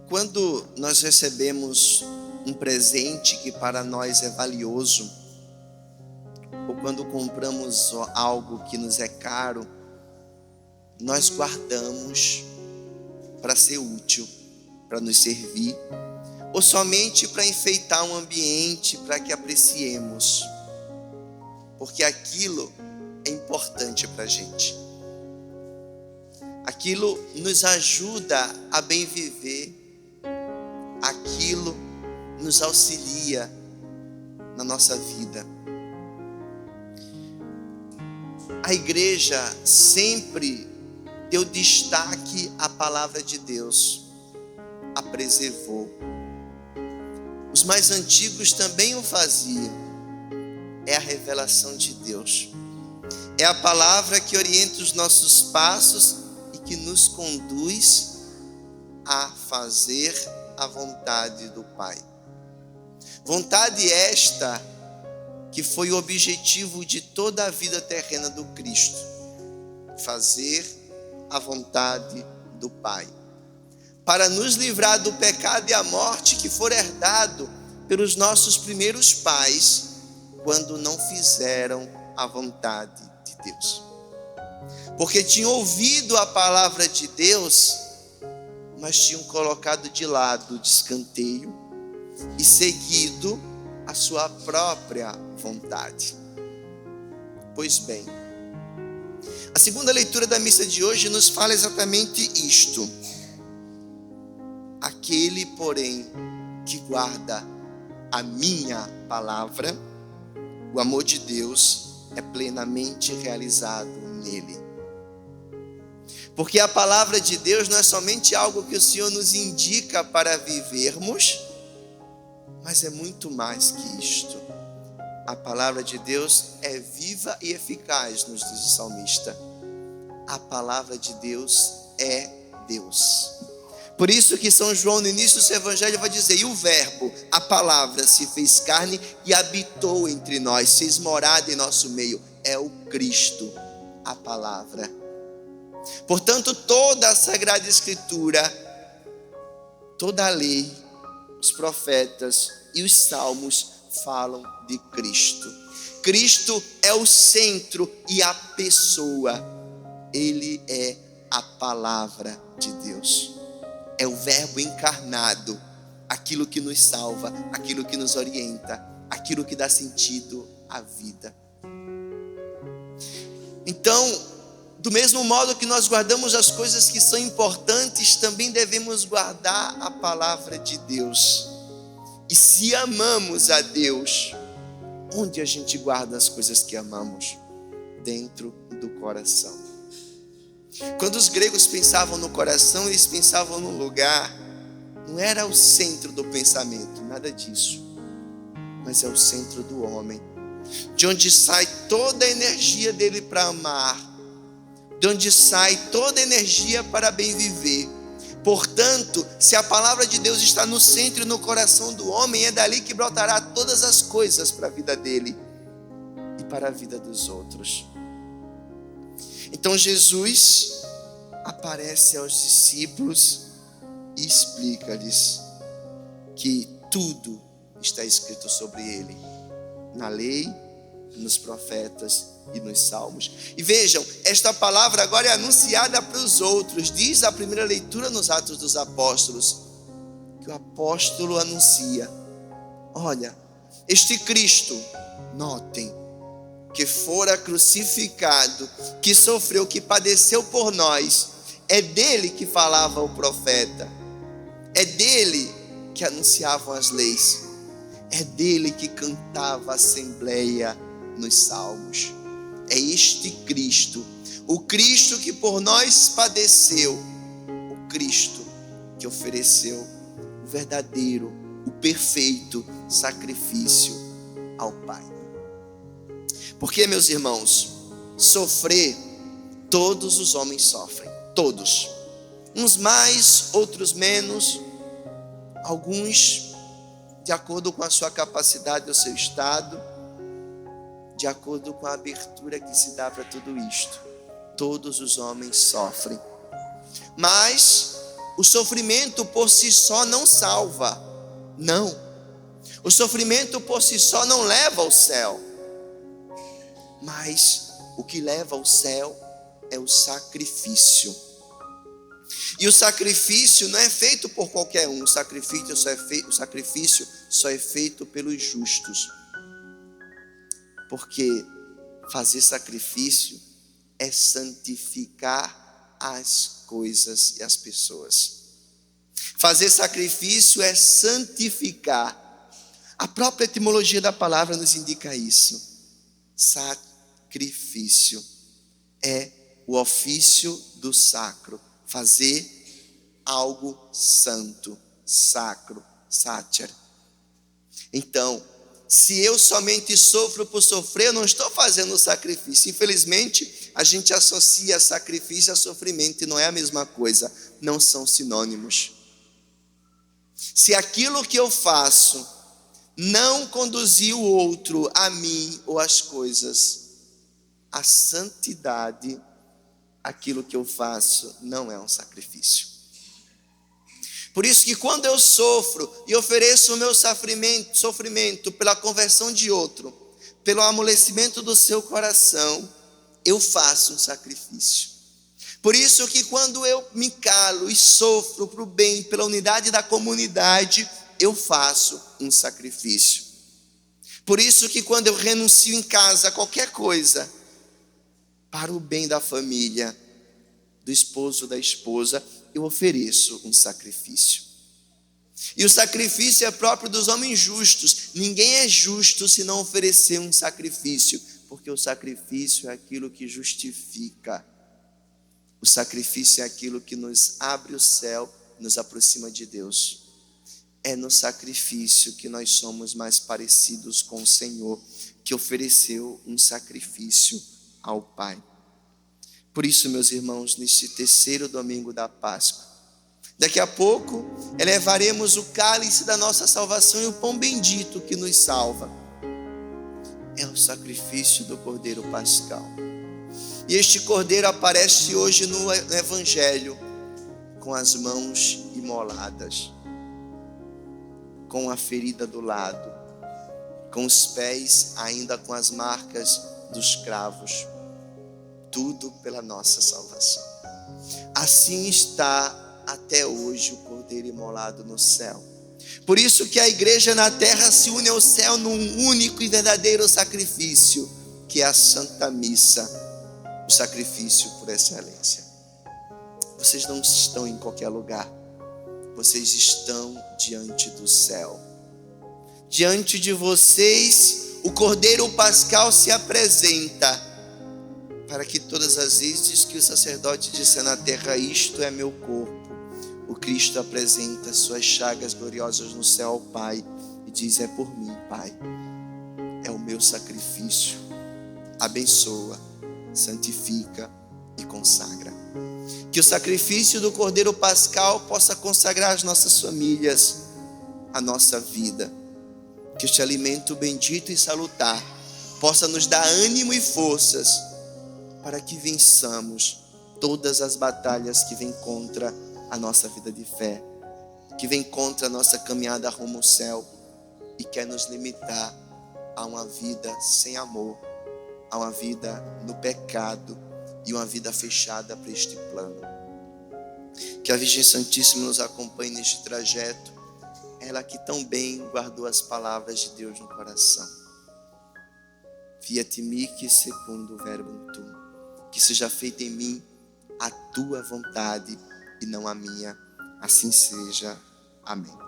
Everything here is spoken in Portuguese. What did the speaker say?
Quando nós recebemos um presente que para nós é valioso, ou quando compramos algo que nos é caro, nós guardamos para ser útil, para nos servir, ou somente para enfeitar um ambiente para que apreciemos, porque aquilo é importante para a gente. Aquilo nos ajuda a bem viver, aquilo nos auxilia na nossa vida. A igreja sempre deu destaque à palavra de Deus, a preservou. Os mais antigos também o faziam. É a revelação de Deus. É a palavra que orienta os nossos passos e que nos conduz a fazer a vontade do Pai. Vontade esta que foi o objetivo de toda a vida terrena do Cristo. Fazer a vontade do Pai. Para nos livrar do pecado e a morte que for herdado pelos nossos primeiros pais, quando não fizeram a vontade de Deus. Porque tinham ouvido a palavra de Deus, mas tinham colocado de lado, de escanteio, e seguido a sua própria vontade. Pois bem, a segunda leitura da missa de hoje nos fala exatamente isto. Aquele, porém, que guarda a minha palavra, o amor de Deus é plenamente realizado nele. Porque a palavra de Deus não é somente algo que o Senhor nos indica para vivermos, mas é muito mais que isto. A palavra de Deus é viva e eficaz, nos diz o salmista. A palavra de Deus é Deus. Por isso que São João, no início do seu evangelho, vai dizer: e o verbo, a palavra, se fez carne e habitou entre nós, fez morada em nosso meio. É o Cristo, a palavra. Portanto, toda a Sagrada Escritura, toda a lei, os profetas e os salmos falam de Cristo. Cristo é o centro e a pessoa. Ele é a palavra de Deus. É o verbo encarnado, aquilo que nos salva, aquilo que nos orienta, aquilo que dá sentido à vida. Então, do mesmo modo que nós guardamos as coisas que são importantes, também devemos guardar a palavra de Deus. E se amamos a Deus, onde a gente guarda as coisas que amamos? Dentro do coração. Quando os gregos pensavam no coração, eles pensavam num lugar, não era o centro do pensamento, nada disso, mas é o centro do homem, de onde sai toda a energia dele para amar, de onde sai toda a energia para bem viver. Portanto, se a palavra de Deus está no centro e no coração do homem, é dali que brotará todas as coisas para a vida dele e para a vida dos outros. Então Jesus aparece aos discípulos e explica-lhes que tudo está escrito sobre ele, na lei, nos profetas e nos salmos. E vejam, esta palavra agora é anunciada para os outros. Diz a primeira leitura nos Atos dos Apóstolos, que o apóstolo anuncia: olha, este Cristo, notem, que fora crucificado, que sofreu, que padeceu por nós, é dele que falava o profeta, é dele que anunciavam as leis, é dele que cantava a assembleia nos salmos. É este Cristo, o Cristo que por nós padeceu, o Cristo que ofereceu o verdadeiro, o perfeito sacrifício ao Pai. Porque, meus irmãos, sofrer, todos os homens sofrem, todos. Uns mais, outros menos, alguns de acordo com a sua capacidade, o seu estado, de acordo com a abertura que se dá para tudo isto. Todos os homens sofrem. Mas o sofrimento por si só não salva. Não. O sofrimento por si só não leva ao céu. Mas o que leva ao céu é o sacrifício. E o sacrifício não é feito por qualquer um. O sacrifício só é feito pelos justos. Porque fazer sacrifício é santificar as coisas e as pessoas. Fazer sacrifício é santificar. A própria etimologia da palavra nos indica isso. Sacrifício é o ofício do sacro. Fazer algo santo, sacro, sátir. Então, se eu somente sofro por sofrer, eu não estou fazendo sacrifício. Infelizmente, a gente associa sacrifício a sofrimento e não é a mesma coisa. Não são sinônimos. Se aquilo que eu faço não conduzir o outro a mim ou às coisas, a santidade, aquilo que eu faço não é um sacrifício. Por isso que quando eu sofro e ofereço o meu sofrimento pela conversão de outro, pelo amolecimento do seu coração, eu faço um sacrifício. Por isso que quando eu me calo e sofro para o bem, pela unidade da comunidade, eu faço um sacrifício. Por isso que quando eu renuncio em casa a qualquer coisa, para o bem da família, do esposo, da esposa, eu ofereço um sacrifício. E o sacrifício é próprio dos homens justos. Ninguém é justo se não oferecer um sacrifício, porque o sacrifício é aquilo que justifica. O sacrifício é aquilo que nos abre o céu, nos aproxima de Deus. É no sacrifício que nós somos mais parecidos com o Senhor, que ofereceu um sacrifício ao Pai. Por isso, meus irmãos, neste terceiro domingo da Páscoa, daqui a pouco elevaremos o cálice da nossa salvação e o pão bendito que nos salva. É o sacrifício do Cordeiro Pascal. E este Cordeiro aparece hoje no Evangelho com as mãos imoladas, com a ferida do lado, com os pés ainda com as marcas dos cravos. Tudo pela nossa salvação. Assim está até hoje o Cordeiro imolado no céu. Por isso que a igreja na terra se une ao céu num único e verdadeiro sacrifício, que é a Santa Missa, o sacrifício por excelência. Vocês não estão em qualquer lugar, vocês estão diante do céu. Diante de vocês, o Cordeiro Pascal se apresenta, para que todas as vezes que o sacerdote disser na terra, isto é meu corpo, o Cristo apresenta suas chagas gloriosas no céu ao Pai e diz, é por mim, Pai, é o meu sacrifício, abençoa, santifica e consagra. Que o sacrifício do Cordeiro Pascal possa consagrar as nossas famílias, a nossa vida. Que este alimento bendito e salutar possa nos dar ânimo e forças para que vençamos todas as batalhas que vêm contra a nossa vida de fé, que vêm contra a nossa caminhada rumo ao céu e quer nos limitar a uma vida sem amor, a uma vida no pecado e uma vida fechada para este plano. Que a Virgem Santíssima nos acompanhe neste trajeto, ela que tão bem guardou as palavras de Deus no coração. Fiat mihi secundum verbum tuum. Que seja feita em mim a tua vontade e não a minha. Assim seja. Amém.